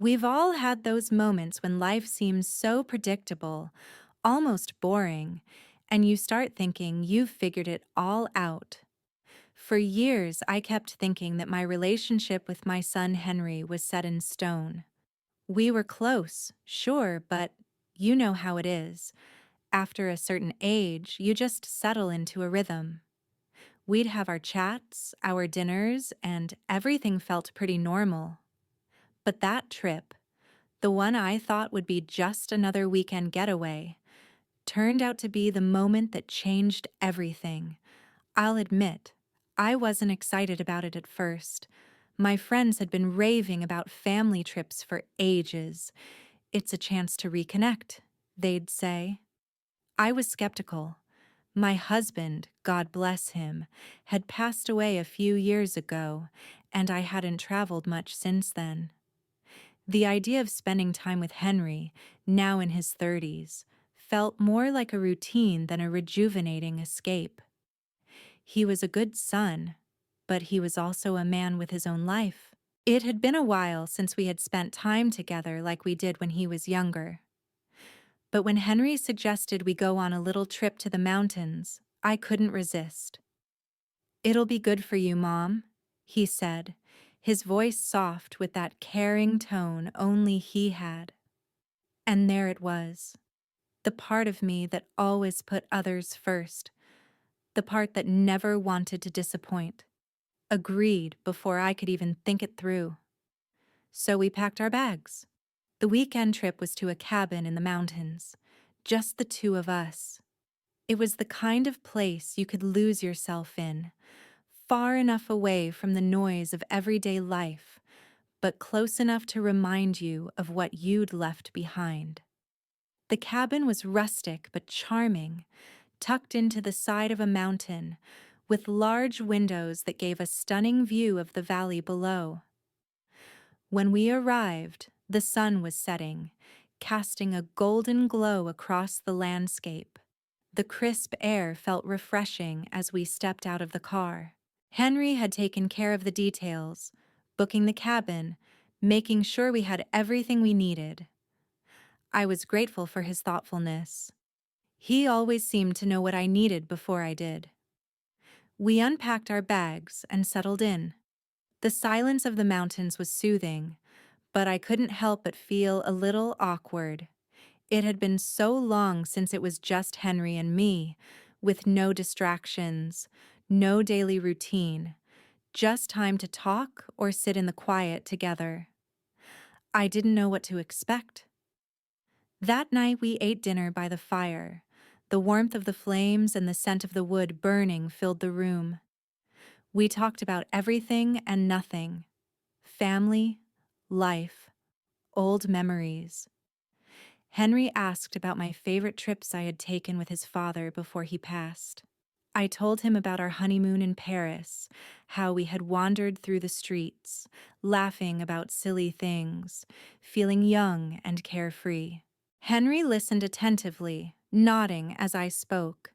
We've all had those moments when life seems so predictable, almost boring, and you start thinking you've figured it all out. For years, I kept thinking that my relationship with my son Henry was set in stone. We were close, sure, but you know how it is. After a certain age, you just settle into a rhythm. We'd have our chats, our dinners, and everything felt pretty normal. But that trip, the one I thought would be just another weekend getaway, turned out to be the moment that changed everything. I'll admit, I wasn't excited about it at first. My friends had been raving about family trips for ages. It's a chance to reconnect, they'd say. I was skeptical. My husband, God bless him, had passed away a few years ago, and I hadn't traveled much since then. The idea of spending time with Henry, now in his 30s, felt more like a routine than a rejuvenating escape. He was a good son, but he was also a man with his own life. It had been a while since we had spent time together like we did when he was younger. But when Henry suggested we go on a little trip to the mountains, I couldn't resist. "It'll be good for you, Mom," he said, his voice soft with that caring tone only he had. And there it was, the part of me that always put others first, the part that never wanted to disappoint, agreed before I could even think it through. So we packed our bags. The weekend trip was to a cabin in the mountains, just the two of us. It was the kind of place you could lose yourself in, far enough away from the noise of everyday life, but close enough to remind you of what you'd left behind. The cabin was rustic but charming, tucked into the side of a mountain, with large windows that gave a stunning view of the valley below. When we arrived, the sun was setting, casting a golden glow across the landscape. The crisp air felt refreshing as we stepped out of the car. Henry had taken care of the details, booking the cabin, making sure we had everything we needed. I was grateful for his thoughtfulness. He always seemed to know what I needed before I did. We unpacked our bags and settled in. The silence of the mountains was soothing, but I couldn't help but feel a little awkward. It had been so long since it was just Henry and me, with no distractions, no daily routine, just time to talk or sit in the quiet together. I didn't know what to expect. That night we ate dinner by the fire. The warmth of the flames and the scent of the wood burning filled the room. We talked about everything and nothing: family, life, old memories. Henry asked about my favorite trips I had taken with his father before he passed. I told him about our honeymoon in Paris, how we had wandered through the streets, laughing about silly things, feeling young and carefree. Henry listened attentively, nodding as I spoke,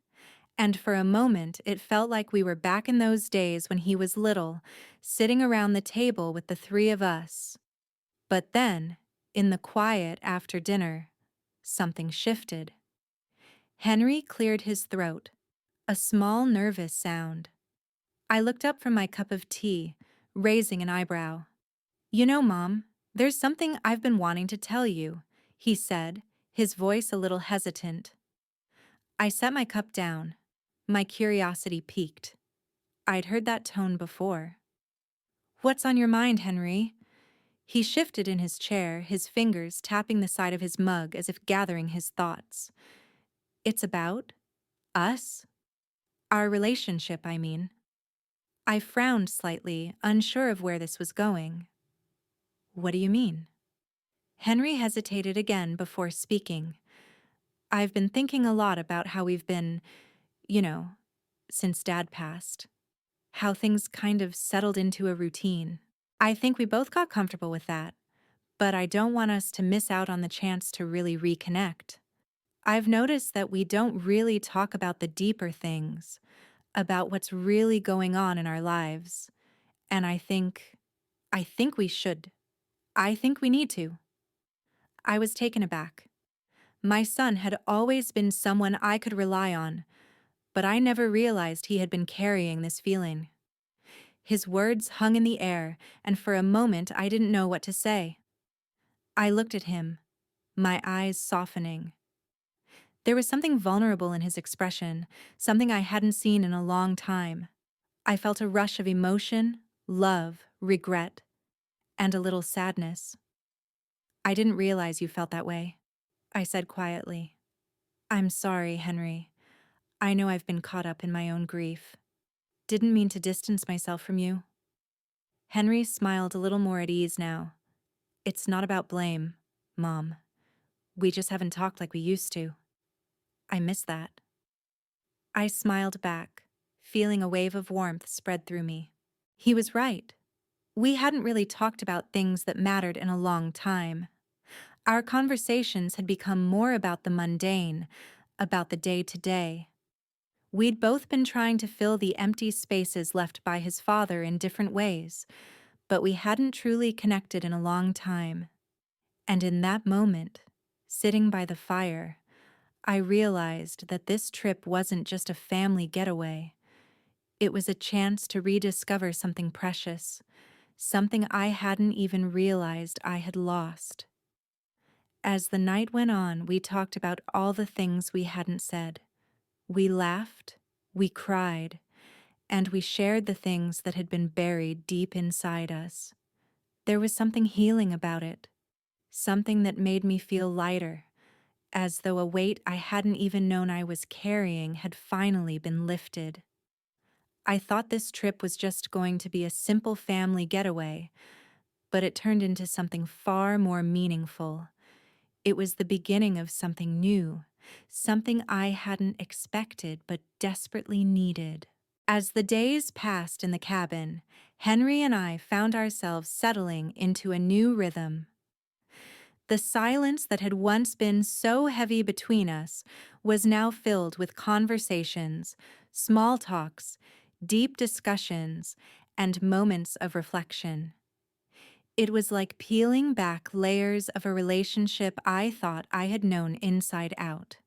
and for a moment it felt like we were back in those days when he was little, sitting around the table with the three of us. But then, in the quiet after dinner, something shifted. Henry cleared his throat, a small nervous sound. I looked up from my cup of tea, raising an eyebrow. "You know, Mom, there's something I've been wanting to tell you," he said, his voice a little hesitant. I set my cup down. My curiosity piqued. I'd heard that tone before. "What's on your mind, Henry?" He shifted in his chair, his fingers tapping the side of his mug as if gathering his thoughts. "It's about us? Our relationship, I mean." I frowned slightly, unsure of where this was going. "What do you mean?" Henry hesitated again before speaking. "I've been thinking a lot about how we've been, you know, since Dad passed. How things kind of settled into a routine. I think we both got comfortable with that, but I don't want us to miss out on the chance to really reconnect. I've noticed that we don't really talk about the deeper things, about what's really going on in our lives, and I think we should. I think we need to. I was taken aback. My son had always been someone I could rely on, but I never realized he had been carrying this feeling. His words hung in the air, and for a moment I didn't know what to say. I looked at him, my eyes softening. There was something vulnerable in his expression, something I hadn't seen in a long time. I felt a rush of emotion, love, regret, and a little sadness. I didn't realize you felt that way, I said quietly. I'm sorry, Henry. I know I've been caught up in my own grief. Didn't mean to distance myself from you. Henry smiled a little more at ease now. It's not about blame, Mom. We just haven't talked like we used to. I miss that. I smiled back, feeling a wave of warmth spread through me. He was right. We hadn't really talked about things that mattered in a long time. Our conversations had become more about the mundane, about the day-to-day. We'd both been trying to fill the empty spaces left by his father in different ways, but we hadn't truly connected in a long time. And in that moment, sitting by the fire, I realized that this trip wasn't just a family getaway. It was a chance to rediscover something precious, something I hadn't even realized I had lost. As the night went on, we talked about all the things we hadn't said. We laughed, we cried, and we shared the things that had been buried deep inside us. There was something healing about it, something that made me feel lighter, as though a weight I hadn't even known I was carrying had finally been lifted. I thought this trip was just going to be a simple family getaway, but it turned into something far more meaningful. It was the beginning of something new, something I hadn't expected but desperately needed. As the days passed in the cabin, Henry and I found ourselves settling into a new rhythm. The silence that had once been so heavy between us was now filled with conversations, small talks, deep discussions, and moments of reflection. It was like peeling back layers of a relationship I thought I had known inside out,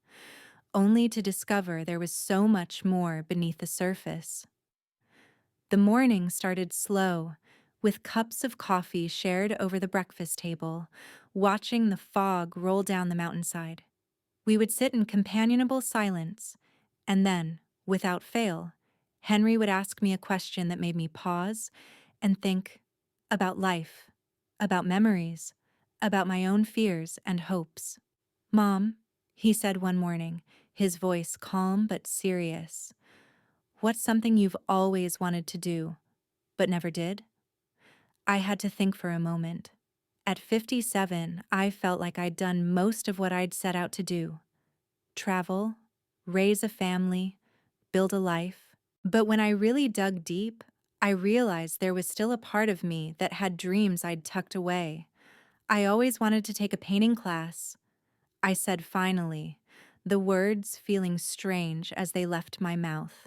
only to discover there was so much more beneath the surface. The morning started slow, with cups of coffee shared over the breakfast table, watching the fog roll down the mountainside. We would sit in companionable silence, and then, without fail, Henry would ask me a question that made me pause and think about life, about memories, about my own fears and hopes. Mom, he said one morning, his voice calm but serious, what's something you've always wanted to do, but never did? I had to think for a moment. At 57, I felt like I'd done most of what I'd set out to do. Travel, raise a family, build a life. But when I really dug deep, I realized there was still a part of me that had dreams I'd tucked away. I always wanted to take a painting class, I said finally, the words feeling strange as they left my mouth.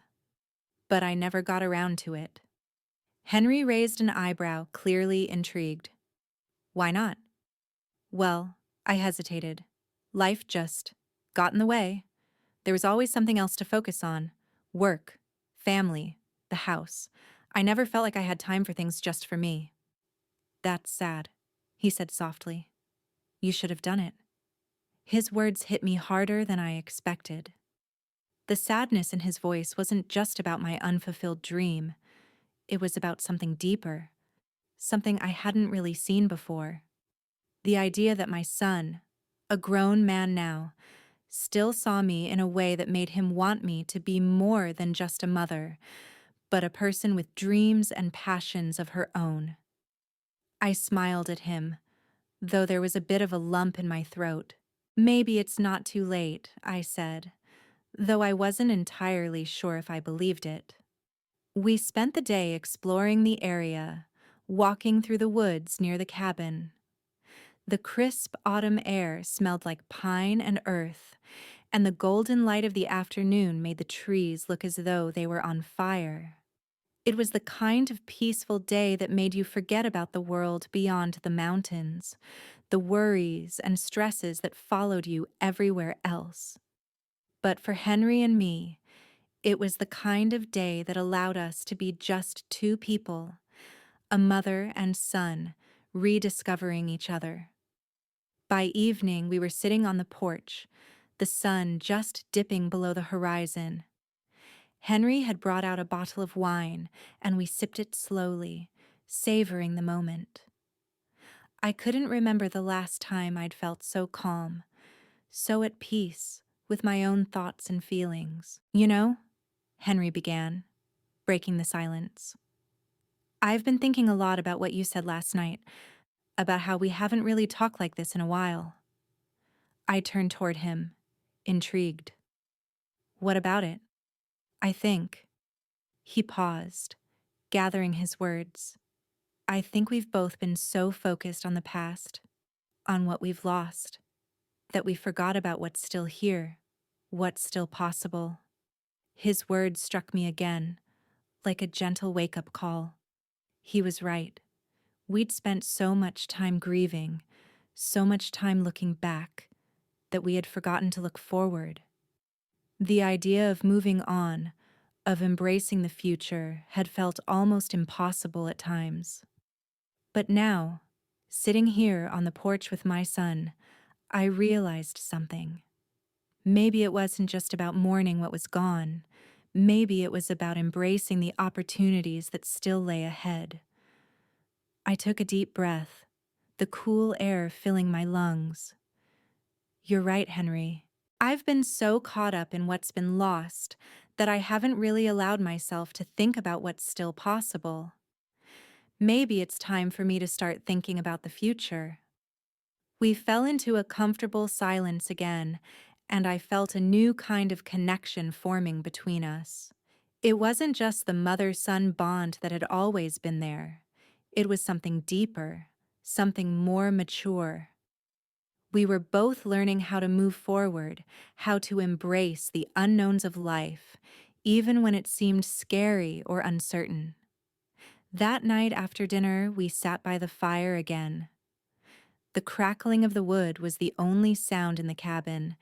But I never got around to it. Henry raised an eyebrow, clearly intrigued. Why not? Well, I hesitated. Life just got in the way. There was always something else to focus on. Work, family, the house. I never felt like I had time for things just for me. That's sad, he said softly. You should have done it. His words hit me harder than I expected. The sadness in his voice wasn't just about my unfulfilled dream. It was about something deeper, something I hadn't really seen before. The idea that my son, a grown man now, still saw me in a way that made him want me to be more than just a mother, but a person with dreams and passions of her own. I smiled at him, though there was a bit of a lump in my throat. Maybe it's not too late, I said, though I wasn't entirely sure if I believed it. We spent the day exploring the area, walking through the woods near the cabin. The crisp autumn air smelled like pine and earth, and the golden light of the afternoon made the trees look as though they were on fire. It was the kind of peaceful day that made you forget about the world beyond the mountains, the worries and stresses that followed you everywhere else. But for Henry and me, it was the kind of day that allowed us to be just two people, a mother and son, rediscovering each other. By evening, we were sitting on the porch, the sun just dipping below the horizon. Henry had brought out a bottle of wine, and we sipped it slowly, savoring the moment. I couldn't remember the last time I'd felt so calm, so at peace with my own thoughts and feelings. You know, Henry began, breaking the silence. I've been thinking a lot about what you said last night, about how we haven't really talked like this in a while. I turned toward him, intrigued. What about it? I think. He paused, gathering his words. I think we've both been so focused on the past, on what we've lost, that we forgot about what's still here, what's still possible. His words struck me again, like a gentle wake-up call. He was right. We'd spent so much time grieving, so much time looking back, that we had forgotten to look forward. The idea of moving on, of embracing the future, had felt almost impossible at times. But now, sitting here on the porch with my son, I realized something. Maybe it wasn't just about mourning what was gone. Maybe it was about embracing the opportunities that still lay ahead. I took a deep breath, the cool air filling my lungs. You're right, Henry. I've been so caught up in what's been lost that I haven't really allowed myself to think about what's still possible. Maybe it's time for me to start thinking about the future. We fell into a comfortable silence again, and I felt a new kind of connection forming between us. It wasn't just the mother-son bond that had always been there. It was something deeper, something more mature. We were both learning how to move forward, how to embrace the unknowns of life, even when it seemed scary or uncertain. That night after dinner, we sat by the fire again. The crackling of the wood was the only sound in the cabin,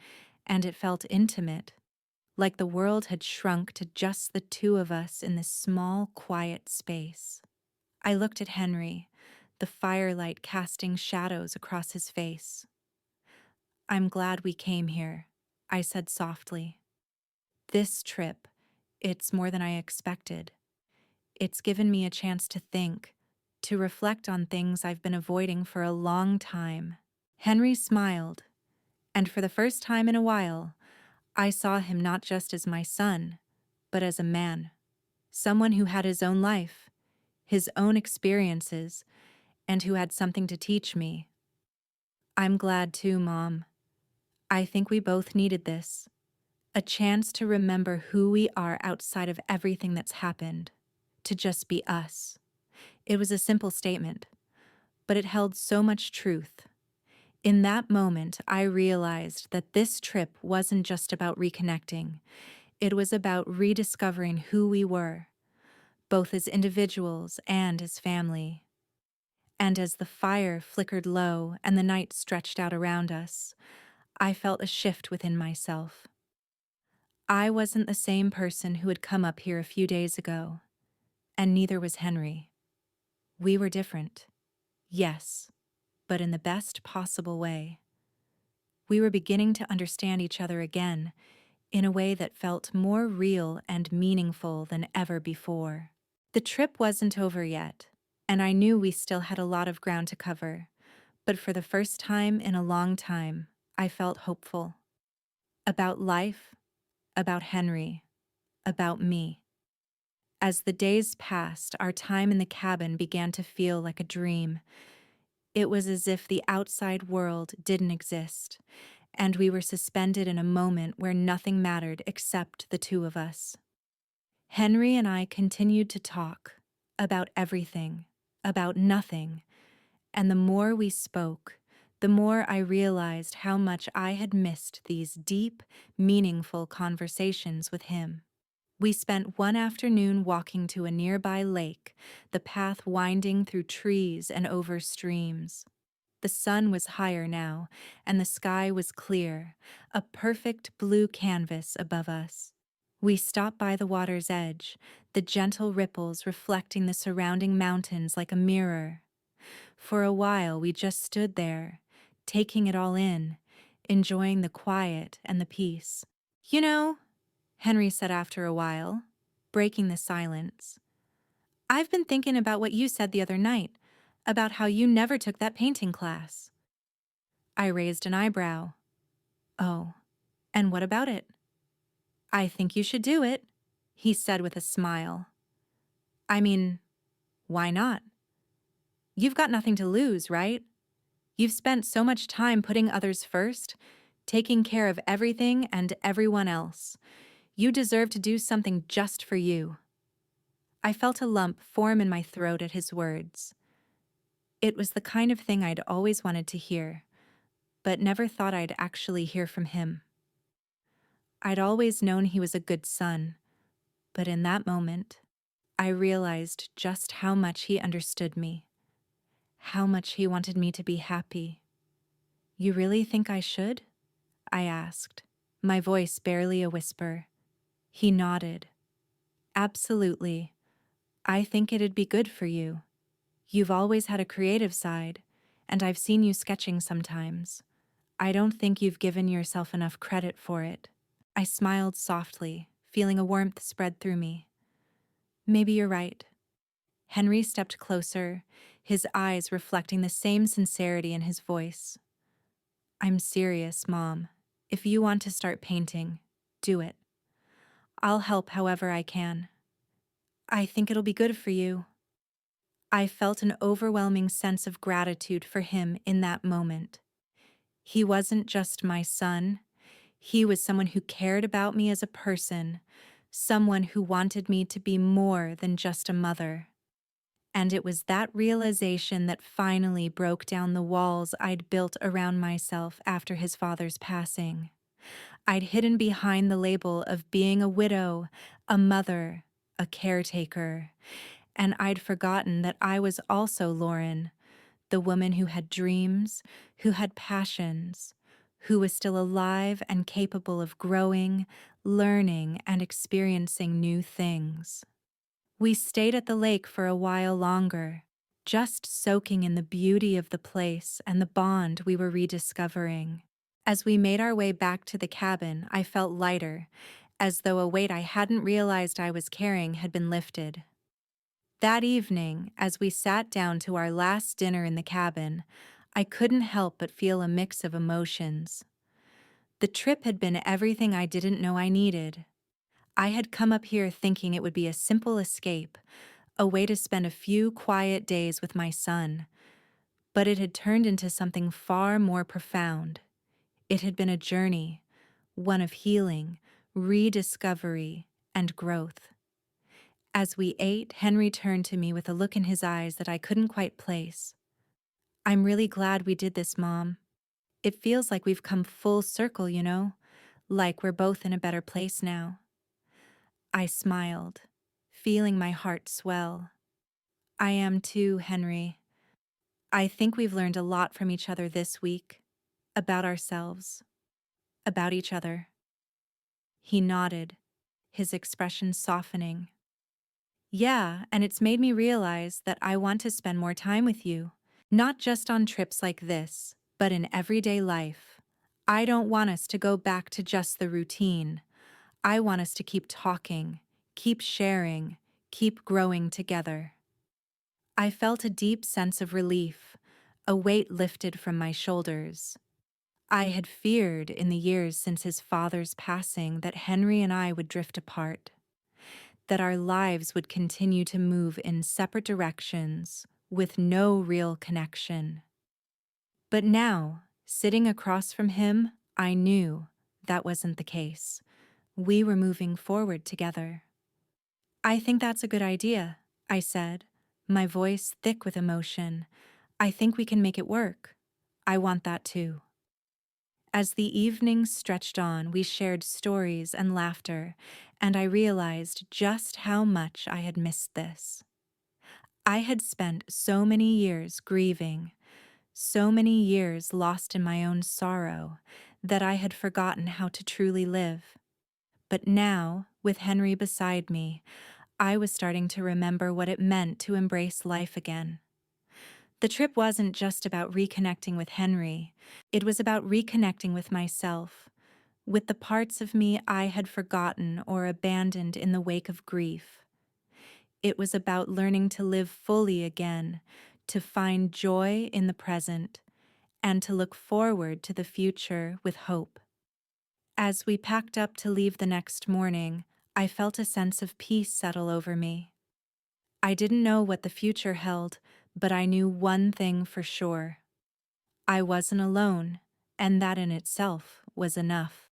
and it felt intimate, like the world had shrunk to just the two of us in this small, quiet space. I looked at Henry, the firelight casting shadows across his face. I'm glad we came here, I said softly. This trip, it's more than I expected. It's given me a chance to think, to reflect on things I've been avoiding for a long time. Henry smiled, and for the first time in a while, I saw him not just as my son, but as a man, someone who had his own life, his own experiences, and who had something to teach me. I'm glad too, Mom. I think we both needed this. A chance to remember who we are outside of everything that's happened, to just be us. It was a simple statement, but it held so much truth. In that moment, I realized that this trip wasn't just about reconnecting. It was about rediscovering who we were, both as individuals and as family. And as the fire flickered low and the night stretched out around us, I felt a shift within myself. I wasn't the same person who had come up here a few days ago, and neither was Henry. We were different, yes, but in the best possible way. We were beginning to understand each other again in a way that felt more real and meaningful than ever before. The trip wasn't over yet, and I knew we still had a lot of ground to cover, but for the first time in a long time, I felt hopeful. About life, about Henry, about me. As the days passed, our time in the cabin began to feel like a dream. It was as if the outside world didn't exist, and we were suspended in a moment where nothing mattered except the two of us. Henry and I continued to talk about everything, about nothing, and the more we spoke, the more I realized how much I had missed these deep, meaningful conversations with him. We spent one afternoon walking to a nearby lake, the path winding through trees and over streams. The sun was higher now, and the sky was clear, a perfect blue canvas above us. We stopped by the water's edge, the gentle ripples reflecting the surrounding mountains like a mirror. For a while, we just stood there, taking it all in, enjoying the quiet and the peace. You know, Henry said after a while, breaking the silence, I've been thinking about what you said the other night, about how you never took that painting class. I raised an eyebrow. Oh, and what about it? I think you should do it, he said with a smile. I mean, why not? You've got nothing to lose, right? You've spent so much time putting others first, taking care of everything and everyone else. You deserve to do something just for you. I felt a lump form in my throat at his words. It was the kind of thing I'd always wanted to hear, but never thought I'd actually hear from him. I'd always known he was a good son, but in that moment, I realized just how much he understood me, how much he wanted me to be happy. You really think I should? I asked, my voice barely a whisper. He nodded. Absolutely. I think it'd be good for you. You've always had a creative side, and I've seen you sketching sometimes. I don't think you've given yourself enough credit for it. I smiled softly, feeling a warmth spread through me. Maybe you're right. Henry stepped closer, his eyes reflecting the same sincerity in his voice. I'm serious, Mom. If you want to start painting, do it. I'll help however I can. I think it'll be good for you. I felt an overwhelming sense of gratitude for him in that moment. He wasn't just my son. He was someone who cared about me as a person, someone who wanted me to be more than just a mother. And it was that realization that finally broke down the walls I'd built around myself after his father's passing. I'd hidden behind the label of being a widow, a mother, a caretaker, and I'd forgotten that I was also Lauren, the woman who had dreams, who had passions, who was still alive and capable of growing, learning, and experiencing new things. We stayed at the lake for a while longer, just soaking in the beauty of the place and the bond we were rediscovering. As we made our way back to the cabin, I felt lighter, as though a weight I hadn't realized I was carrying had been lifted. That evening, as we sat down to our last dinner in the cabin, I couldn't help but feel a mix of emotions. The trip had been everything I didn't know I needed. I had come up here thinking it would be a simple escape, a way to spend a few quiet days with my son, but it had turned into something far more profound. It had been a journey, one of healing, rediscovery, and growth. As we ate, Henry turned to me with a look in his eyes that I couldn't quite place. I'm really glad we did this, Mom. It feels like we've come full circle, you know, like we're both in a better place now. I smiled, feeling my heart swell. I am too, Henry. I think we've learned a lot from each other this week, about ourselves, about each other. He nodded, his expression softening. Yeah, and it's made me realize that I want to spend more time with you, not just on trips like this, but in everyday life. I don't want us to go back to just the routine. I want us to keep talking, keep sharing, keep growing together. I felt a deep sense of relief, a weight lifted from my shoulders. I had feared in the years since his father's passing that Henry and I would drift apart, that our lives would continue to move in separate directions with no real connection. But now, sitting across from him, I knew that wasn't the case. We were moving forward together. I think that's a good idea, I said, my voice thick with emotion. I think we can make it work. I want that too. As the evenings stretched on, we shared stories and laughter, and I realized just how much I had missed this. I had spent so many years grieving, so many years lost in my own sorrow, that I had forgotten how to truly live. But now, with Henry beside me, I was starting to remember what it meant to embrace life again. The trip wasn't just about reconnecting with Henry, it was about reconnecting with myself, with the parts of me I had forgotten or abandoned in the wake of grief. It was about learning to live fully again, to find joy in the present, and to look forward to the future with hope. As we packed up to leave the next morning, I felt a sense of peace settle over me. I didn't know what the future held, but I knew one thing for sure. I wasn't alone, and that in itself was enough.